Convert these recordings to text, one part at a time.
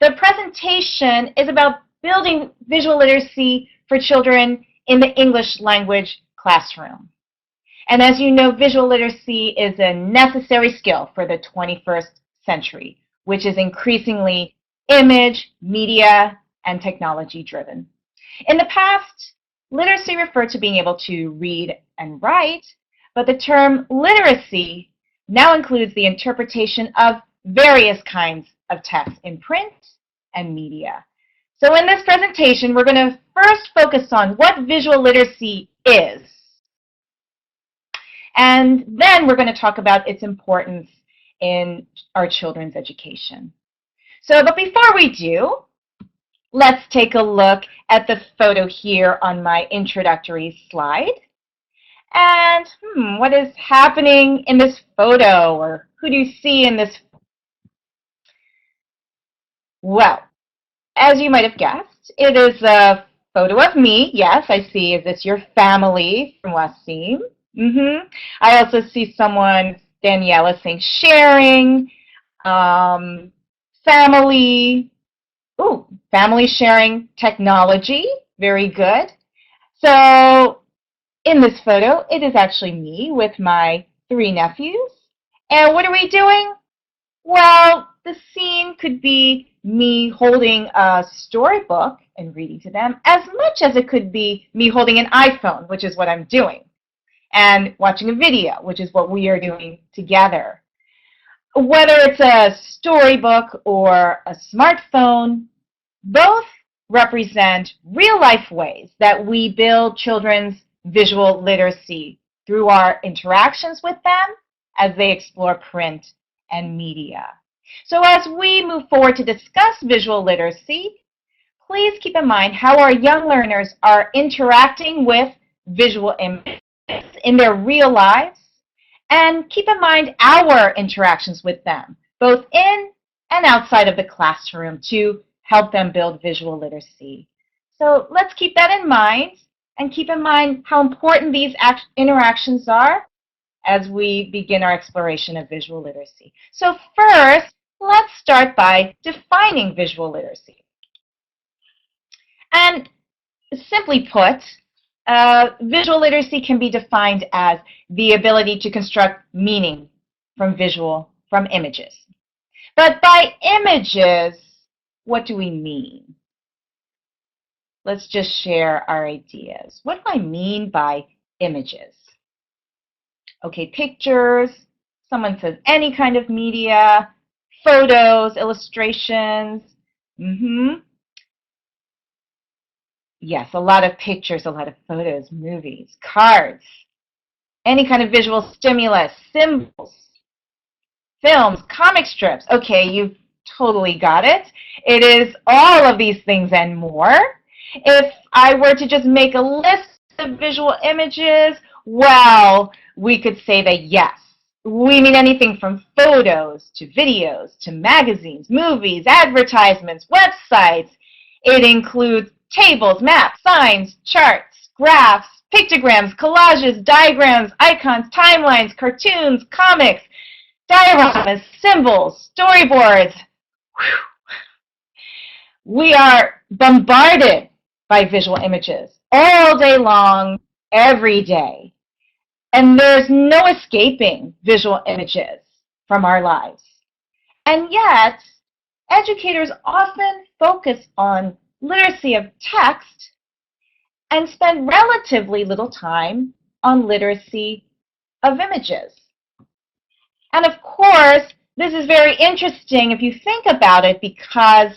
The presentation is about building visual literacy for children in the English language classroom. And as you know, visual literacy is a necessary skill for the 21st century, which is increasingly image, media, and technology driven. In the past, literacy referred to being able to read and write, but the term literacy now includes the interpretation of various kinds of text in print and media. So in this presentation, we're going to first focus on what visual literacy is. And then we're going to talk about its importance in our children's education. But before we do, let's take a look at the photo here on my introductory slide. And what is happening in this photo, or who do you see in this? Well, as you might have guessed, it is a photo of me. Yes, I see. Is this your family from Wasim? I also see someone, Daniela, saying sharing, family. Ooh, family sharing technology. Very good. So in this photo, it is actually me with my 3 nephews. And what are we doing? Well, the scene could be me holding a storybook and reading to them, as much as it could be me holding an iPhone, which is what I'm doing, and watching a video, which is what we are doing together. Whether it's a storybook or a smartphone, both represent real-life ways that we build children's visual literacy through our interactions with them as they explore print and media. So as we move forward to discuss visual literacy, please keep in mind how our young learners are interacting with visual images in their real lives, and keep in mind our interactions with them, both in and outside of the classroom, to help them build visual literacy. So let's keep that in mind, and keep in mind how important these interactions are as we begin our exploration of visual literacy. So first, let's start by defining visual literacy. And simply put, visual literacy can be defined as the ability to construct meaning from images. But by images, what do we mean? Let's just share our ideas. What do I mean by images? Okay, pictures, someone says any kind of media, photos, illustrations. Yes, a lot of pictures, a lot of photos, movies, cards, any kind of visual stimulus, symbols, films, comic strips. Okay, you've totally got it. It is all of these things and more. If I were to just make a list of visual images, well, we could say that yes, we mean anything from photos to videos to magazines, movies, advertisements, websites. It includes tables, maps, signs, charts, graphs, pictograms, collages, diagrams, icons, timelines, cartoons, comics, dioramas, symbols, storyboards. Whew. We are bombarded by visual images all day long, every day. And there's no escaping visual images from our lives. And yet, educators often focus on literacy of text and spend relatively little time on literacy of images. And of course, this is very interesting if you think about it, because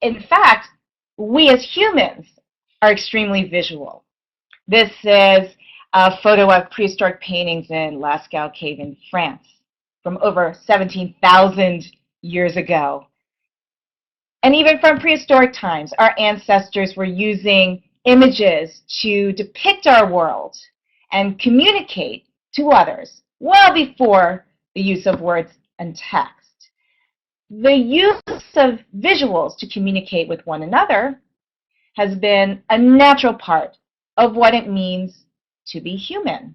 in fact, we as humans are extremely visual. This is a photo of prehistoric paintings in Lascaux Cave in France from over 17,000 years ago. And even from prehistoric times, our ancestors were using images to depict our world and communicate to others well before the use of words and text. The use of visuals to communicate with one another has been a natural part of what it means to be human.